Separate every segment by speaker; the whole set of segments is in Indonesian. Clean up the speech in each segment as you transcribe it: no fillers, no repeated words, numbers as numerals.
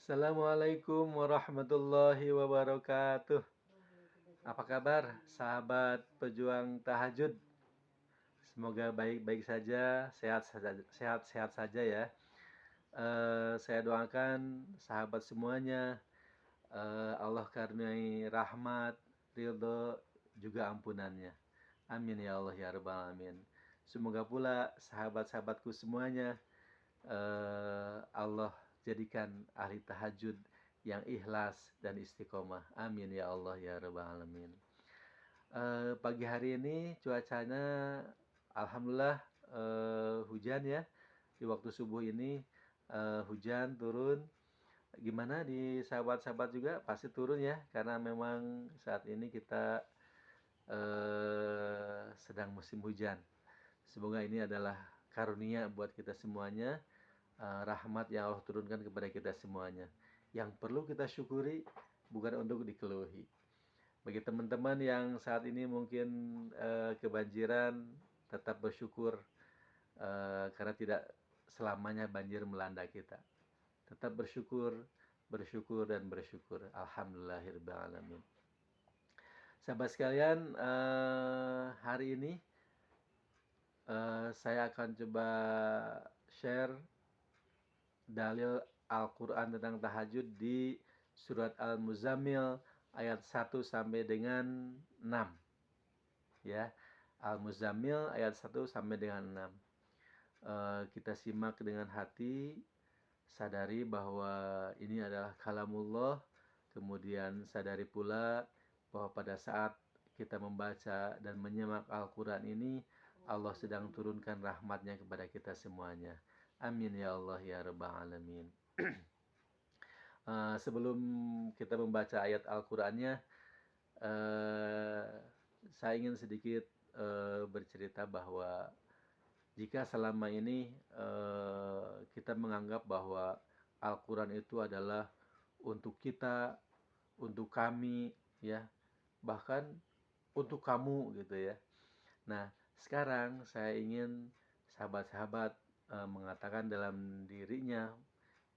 Speaker 1: Assalamualaikum warahmatullahi wabarakatuh. Apa kabar, sahabat pejuang tahajud? Semoga baik-baik saja, sehat-sehat saja ya. Saya doakan sahabat semuanya, Allah karuniai rahmat, ridho, juga ampunannya. Amin ya Allah ya rabbal alamin. Semoga pula sahabat-sahabatku semuanya Allah jadikan ahli tahajud yang ikhlas dan istiqomah. Amin ya Allah ya rabbal alamin. Pagi hari ini cuacanya alhamdulillah hujan ya. Di waktu subuh ini hujan turun. Gimana di sahabat-sahabat juga pasti turun ya, karena memang saat ini kita sedang musim hujan. Semoga ini adalah karunia buat kita semuanya, rahmat yang Allah turunkan kepada kita semuanya. Yang perlu kita syukuri, bukan untuk dikeluhi. Bagi teman-teman yang saat ini mungkin kebanjiran, tetap bersyukur karena tidak selamanya banjir melanda kita. Tetap bersyukur, bersyukur dan bersyukur. Alhamdulillahirabbil alamin. Sahabat sekalian, hari ini saya akan coba share dalil Al-Quran tentang tahajud di surat Al-Muzammil ayat 1 sampai dengan 6 ya. Al-Muzammil ayat 1 sampai dengan 6. Kita simak dengan hati, sadari bahwa ini adalah kalamullah, kemudian sadari pula bahwa pada saat kita membaca dan menyimak Al-Quran ini, Allah sedang turunkan rahmatnya kepada kita semuanya. Amin ya Allah ya rabbal alamin. Sebelum kita membaca ayat Al-Qurannya, saya ingin sedikit bercerita bahwa jika selama ini kita menganggap bahwa Al-Quran itu adalah untuk kita, untuk kami, ya, bahkan untuk kamu gitu ya. Nah, sekarang saya ingin sahabat-sahabat mengatakan dalam dirinya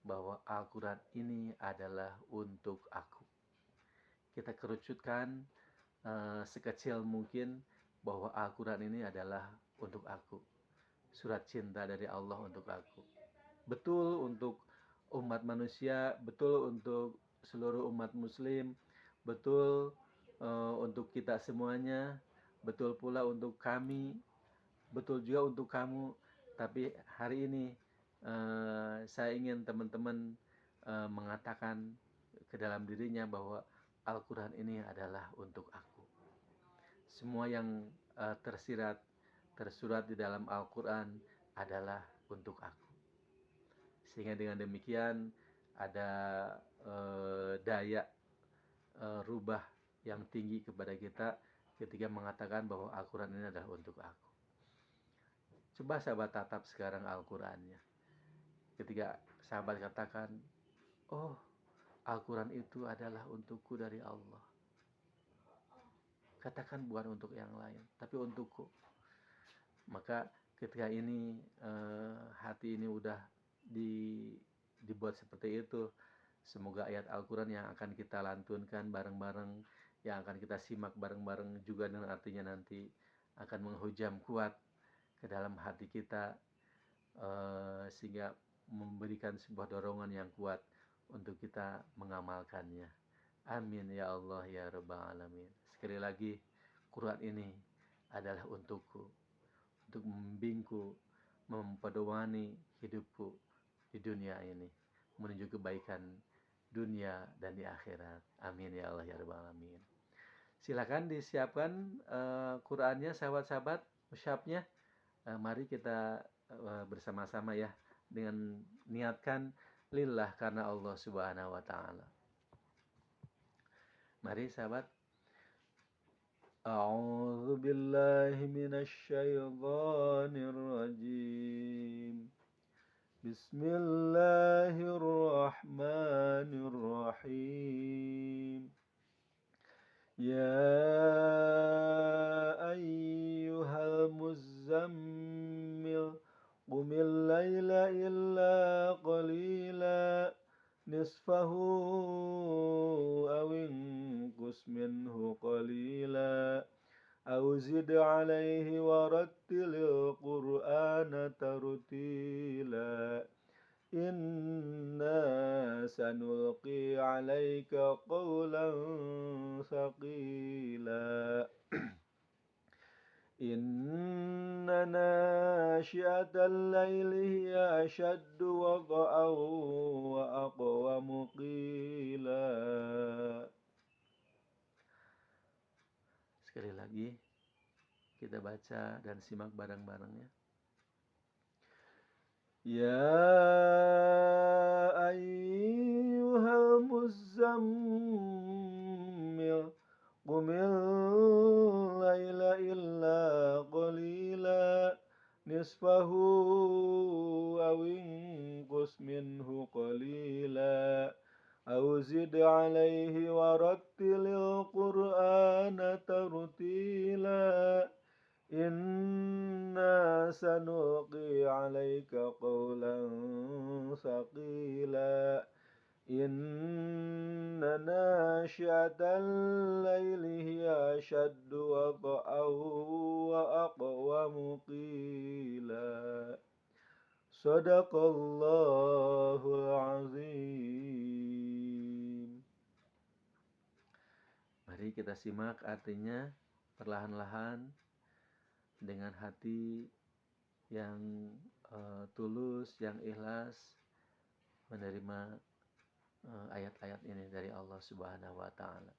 Speaker 1: bahwa Al-Quran ini adalah untuk aku. Kita kerucutkan sekecil mungkin bahwa Al-Quran ini adalah untuk aku. Surat cinta dari Allah untuk aku. Betul untuk umat manusia, betul untuk seluruh umat muslim, betul untuk kita semuanya, betul pula untuk kami, betul juga untuk kamu. Tapi hari ini saya ingin teman-teman mengatakan ke dalam dirinya bahwa Al-Quran ini adalah untuk aku. Semua yang tersurat di dalam Al-Quran adalah untuk aku. Sehingga dengan demikian ada daya rubah yang tinggi kepada kita ketika mengatakan bahwa Al-Quran ini adalah untuk aku. Coba sahabat tatap sekarang Al-Qurannya. Ketika sahabat katakan, oh, Al-Quran itu adalah untukku dari Allah. Katakan bukan untuk yang lain, tapi untukku. Maka ketika ini hati ini udah dibuat seperti itu, semoga ayat Al-Quran yang akan kita lantunkan bareng-bareng, yang akan kita simak bareng-bareng juga dengan artinya nanti akan menghujam kuat ke dalam hati kita, sehingga memberikan sebuah dorongan yang kuat untuk kita mengamalkannya. Amin ya Allah ya rabbal alamin. Sekali lagi, Quran ini adalah untukku, untuk membimbingku, mempedomani hidupku di dunia ini menuju kebaikan dunia dan di akhirat. Amin ya Allah ya rabbal alamin. Silakan disiapkan Qurannya sahabat-sahabat, musyafnya. Mari kita bersama-sama ya, dengan niatkan lillah, karena Allah Subhanahu wa taala. Mari sahabat. A'udzu billahi minasy syaithanir rajim. Bismillahirrahmanirrahim. Ya ayyuhal muzammil qumil laila illa qalila nisfahu aw inqus minhu qalila aw zid 'alaihi warattilil qur'ana tartila inna sanulqi 'alaika qawlan thaqila inna nasyi'atal laili hiya ashaddu wada'an wa aqwamu qila. Sekali lagi kita baca dan simak bareng-bareng ya. Ya ayyuhal muzammil qumil laila illa qalila nisfahu aw inqus minhu qalila aw zid 'alaihi warattilil qur'ana tartila inna sanulqi 'alaika qawlan thaqila inna nasyi'atal laili hiya ashaddu wada'an wa aqwamu qila Shadaqallahul azim. Mari kita simak artinya perlahan-lahan dengan hati yang tulus, yang ikhlas menerima ayat-ayat ini dari Allah Subhanahu wa taala.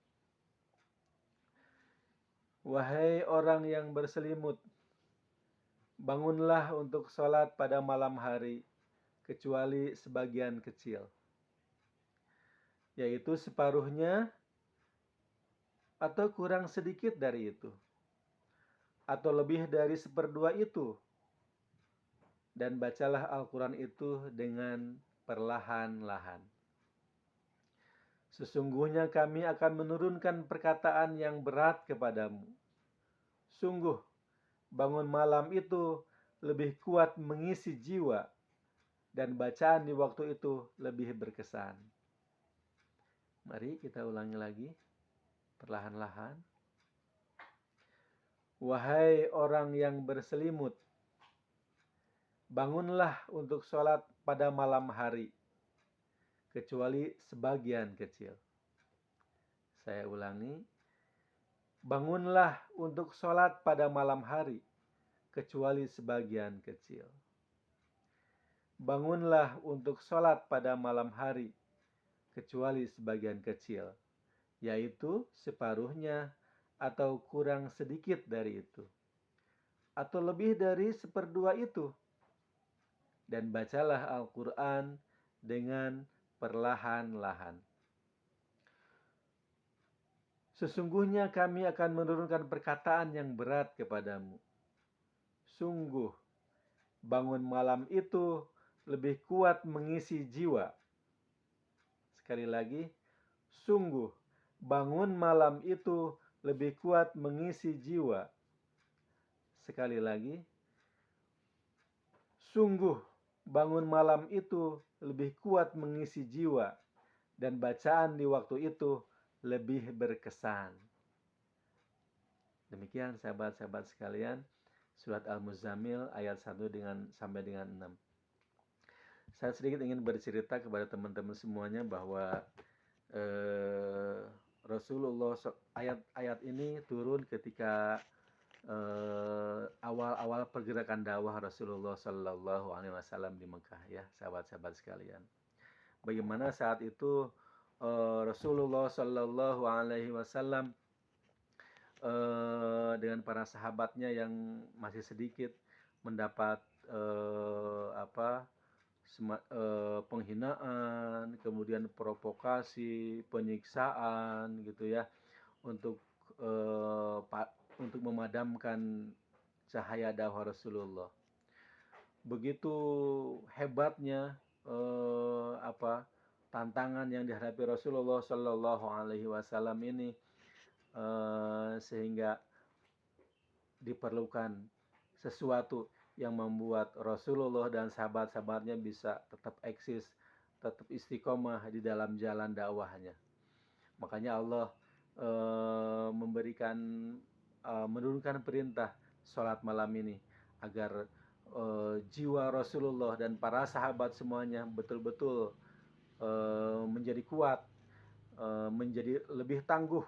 Speaker 1: Wahai orang yang berselimut, bangunlah untuk salat pada malam hari, kecuali sebagian kecil, yaitu separuhnya atau kurang sedikit dari itu, atau lebih dari seperdua itu, dan bacalah Al-Quran itu dengan perlahan-lahan. Sesungguhnya kami akan menurunkan perkataan yang berat kepadamu. Sungguh, bangun malam itu lebih kuat mengisi jiwa, dan bacaan di waktu itu lebih berkesan. Mari kita ulangi lagi, perlahan-lahan. Wahai orang yang berselimut, bangunlah untuk sholat pada malam hari, kecuali sebagian kecil. Saya ulangi, bangunlah untuk sholat pada malam hari, kecuali sebagian kecil. Bangunlah untuk sholat pada malam hari, kecuali sebagian kecil, yaitu separuhnya atau kurang sedikit dari itu, atau lebih dari seperdua itu, dan bacalah Al-Quran dengan perlahan-lahan. Sesungguhnya kami akan menurunkan perkataan yang berat kepadamu. Sungguh, bangun malam itu lebih kuat mengisi jiwa. Sekali lagi, sungguh, bangun malam itu lebih kuat mengisi jiwa. Sekali lagi, sungguh, bangun malam itu lebih kuat mengisi jiwa, dan bacaan di waktu itu lebih berkesan. Demikian sahabat-sahabat sekalian, surat Al-Muzammil ayat 1 sampai dengan 6. Saya sedikit ingin bercerita kepada teman-teman semuanya bahwa Rasulullah, ayat ini turun ketika awal-awal pergerakan dakwah Rasulullah Shallallahu Alaihi Wasallam di Mekah, ya sahabat-sahabat sekalian. Bagaimana saat itu Rasulullah Shallallahu Alaihi Wasallam dengan para sahabatnya yang masih sedikit mendapat penghinaan, kemudian provokasi, penyiksaan, gitu ya, untuk memadamkan cahaya dakwah Rasulullah. Begitu hebatnya tantangan yang dihadapi Rasulullah Shallallahu Alaihi Wasallam ini, sehingga diperlukan sesuatu yang membuat Rasulullah dan sahabat-sahabatnya bisa tetap eksis, tetap istiqomah di dalam jalan dakwahnya. Makanya Allah memberikan menurunkan perintah sholat malam ini agar jiwa Rasulullah dan para sahabat semuanya betul-betul menjadi kuat, menjadi lebih tangguh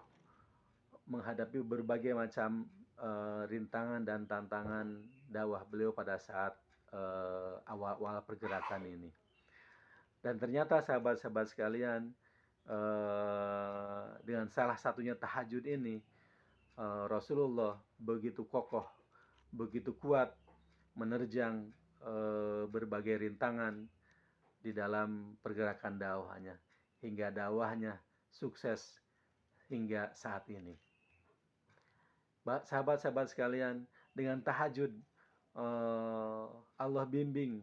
Speaker 1: menghadapi berbagai macam rintangan dan tantangan dakwah beliau pada saat awal-awal pergerakan ini. Dan ternyata sahabat-sahabat sekalian, dengan salah satunya tahajud ini, Rasulullah begitu kokoh, begitu kuat menerjang berbagai rintangan di dalam pergerakan dakwahnya, hingga dakwahnya sukses hingga saat ini. Sahabat-sahabat sekalian, dengan tahajud Allah bimbing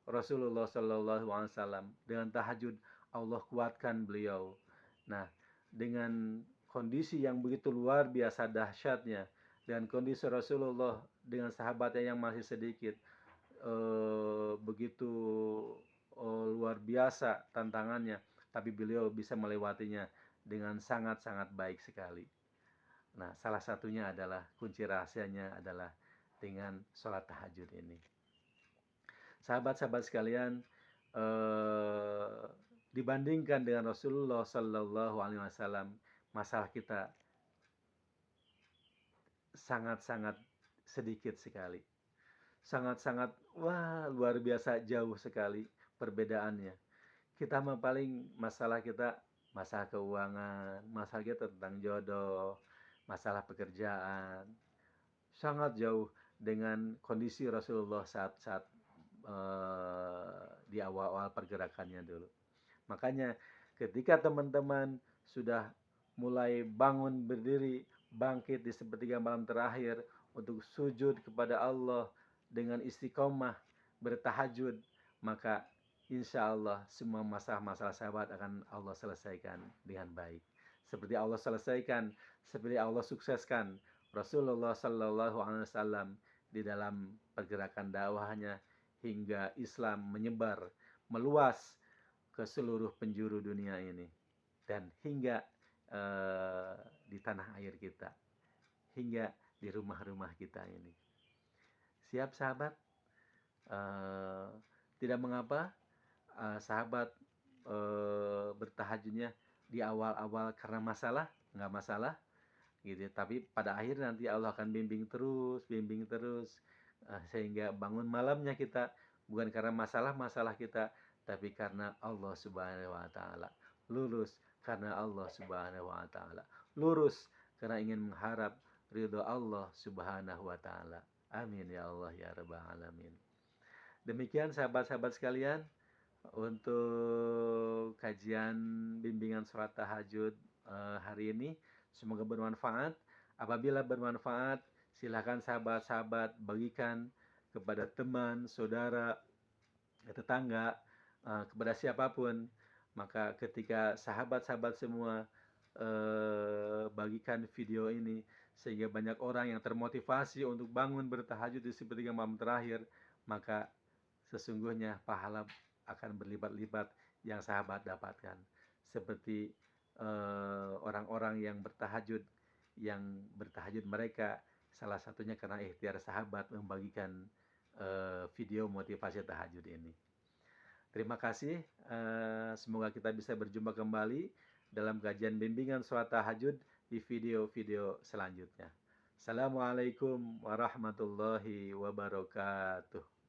Speaker 1: Rasulullah SAW. Dengan tahajud Allah kuatkan beliau. Nah, dengan kondisi yang begitu luar biasa dahsyatnya, dengan kondisi Rasulullah dengan sahabatnya yang masih sedikit, begitu luar biasa tantangannya, tapi beliau bisa melewatinya dengan sangat-sangat baik sekali. Nah, salah satunya adalah kunci rahasianya adalah dengan sholat tahajud ini. Sahabat-sahabat sekalian, dibandingkan dengan Rasulullah Sallallahu Alaihi Wasallam, masalah kita sangat-sangat sedikit sekali, sangat-sangat luar biasa jauh sekali perbedaannya. Kita mah paling masalah kita masalah keuangan, masalah kita tentang jodoh, masalah pekerjaan, sangat jauh dengan kondisi Rasulullah saat-saat di awal-awal pergerakannya dulu. Makanya ketika teman-teman sudah mulai bangun berdiri, bangkit di sepertiga malam terakhir untuk sujud kepada Allah dengan istiqomah bertahajud, maka insya Allah semua masalah-masalah sahabat akan Allah selesaikan dengan baik. Seperti Allah selesaikan, seperti Allah sukseskan Rasulullah Sallallahu Alaihi Wasallam di dalam pergerakan dakwahnya hingga Islam menyebar, meluas ke seluruh penjuru dunia ini, dan hingga di tanah air kita, hingga di rumah-rumah kita ini. Siap sahabat? Tidak mengapa sahabat bertahajudnya di awal-awal karena masalah, nggak masalah gitu. Tapi pada akhir nanti Allah akan bimbing terus sehingga bangun malamnya kita bukan karena masalah-masalah kita, tapi karena Allah Subhanahu wa taala. Lurus karena Allah Subhanahu wa taala. Lurus karena ingin mengharap ridho Allah Subhanahu wa taala. Amin ya Allah ya rabbal alamin. Demikian sahabat-sahabat sekalian untuk kajian bimbingan sholat tahajud hari ini. Semoga bermanfaat. Apabila bermanfaat, silakan sahabat-sahabat bagikan kepada teman, saudara, tetangga, kepada siapapun. Maka ketika sahabat-sahabat semua bagikan video ini, sehingga banyak orang yang termotivasi untuk bangun bertahajud di sepertiga malam terakhir, maka sesungguhnya pahala akan berlipat-lipat yang sahabat dapatkan. Seperti orang-orang yang bertahajud mereka salah satunya karena ikhtiar sahabat membagikan video motivasi tahajud ini. Terima kasih. Semoga kita bisa berjumpa kembali dalam kajian bimbingan sholat tahajud di video-video selanjutnya. Assalamualaikum warahmatullahi wabarakatuh.